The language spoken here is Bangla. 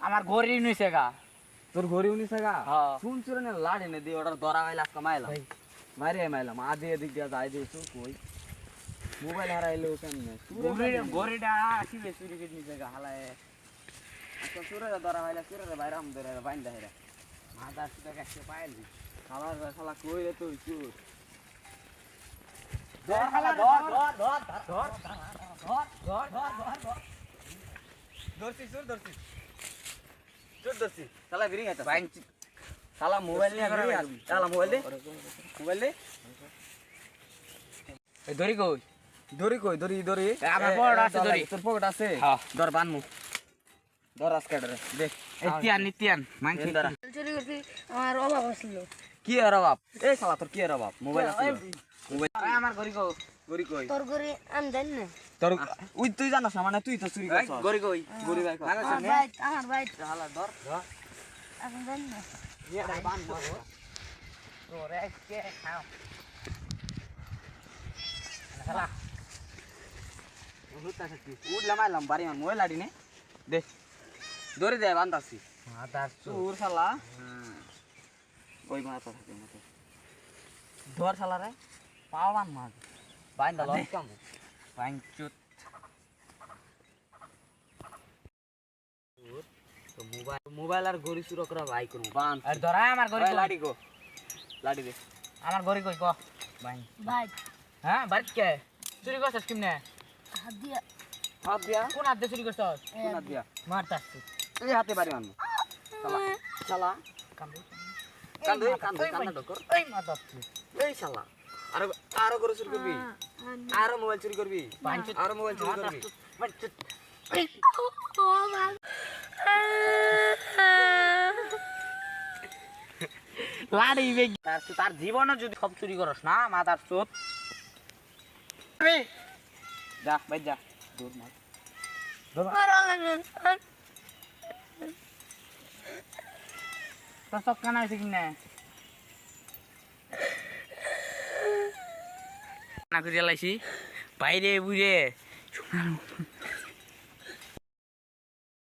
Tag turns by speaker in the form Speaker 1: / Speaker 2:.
Speaker 1: আমার ঘড়ি নিছে গা
Speaker 2: তোর ঘরে উনিছে গা
Speaker 1: হ্যাঁ।
Speaker 2: শুন চুরে না লাড়ি নে দি ওটার ধরা হইলা কামাইলাম মারি মাইলাম আদি এদিক দিয়া যাই দিয়েছো কই মোবাইল হারাইলো কেমনে
Speaker 1: ঘড়িটা আসিবে চুরি করে নিছে গা হালায়
Speaker 2: আচ্ছা চুরে ধরা হইলা চুরে বাইরে আম ধরে বাইন্দা হেরা
Speaker 1: মাথা সুতা কাছে পাইলি
Speaker 2: খাবার শালা কই রে তুই চুর
Speaker 1: ধর হালা ধর ধর ধর ধর ধর ধর ধর ধর ধর
Speaker 2: ধরছি চুর ধরছি চুর ধরছি শালা বিরিং আইতা শালা মোবাইল নিয়ে করে শালা মোবাইল দে
Speaker 1: এই ধরি কই
Speaker 2: দড়ি কই দড়ি দড়ি
Speaker 1: আমার পকেট আছে দড়ি।
Speaker 2: তোর পকেট আছে
Speaker 1: হ্যাঁ।
Speaker 2: ধর বানমু ধর আজকাডরে দে
Speaker 1: নিতিয়ান মানছি
Speaker 2: ধরা
Speaker 3: চুরি করছি আমার অভাব আসছিল
Speaker 2: কি আর বাপ এই শালা তোর কি আর বাপ মোবাইল আছে মোবাইল
Speaker 1: আমার ঘড়ি কই
Speaker 2: গরি কই
Speaker 3: তোর করে আমি জানি না
Speaker 2: তোর উই তুই জানাস না মানে তুই তো চুরি করছস
Speaker 1: ঘড়ি কই
Speaker 2: গরি ভাই
Speaker 3: আমার ভাই
Speaker 2: শালা ধর
Speaker 3: আমি জানি না
Speaker 2: নিয়ে আয় বান
Speaker 1: তোরে কে খাও হালা
Speaker 2: উঠলাম আইলাম বাড়ি মান মোবাইল আড়ি নে দে ধরে দে বান্দাছি
Speaker 1: মাথা
Speaker 2: চুর শালা ওই মাথা থাকে মাথা ধর শালা রে পাওয়ান মাছ বাইন্দা লস কাম
Speaker 1: পাঁচুত
Speaker 2: তো মোবাইল আর গরি চুরি করা ভাই কোন বান
Speaker 1: আর ধরা আমার ঘড়ি কই
Speaker 2: লাড়ি গো লাড়ি দে
Speaker 1: আমার ঘড়ি কই ক ভাই
Speaker 3: ভাই
Speaker 1: হ্যাঁ বাড়ি কে চুরি করছস কিমনে
Speaker 3: হাত দিয়া
Speaker 2: হাত দিয়া
Speaker 1: কোন হাতে চুরি করছস
Speaker 2: কোন হাত দিয়া
Speaker 1: মারতাস
Speaker 2: এই হাতে বাড়ি মানবো শালা শালা
Speaker 1: কান্দু
Speaker 2: কান্দে কান্দে কান্দে ডকর
Speaker 1: এই মাথা
Speaker 2: এই শালা আর আর গরু চুরি করবি আর মোবাইল চুরি করবি
Speaker 1: পাঁচুত
Speaker 2: আর মোবাইল চুরি করবি
Speaker 1: পাঁচুত লাড়ি বেগ তার জীবনে যদি সব চুরি করস না মাথার চোদ যা ভাই যা দূর মার তোর সব কানা হয়েছে কিনা না করে লাইছি বাইরে বুঝে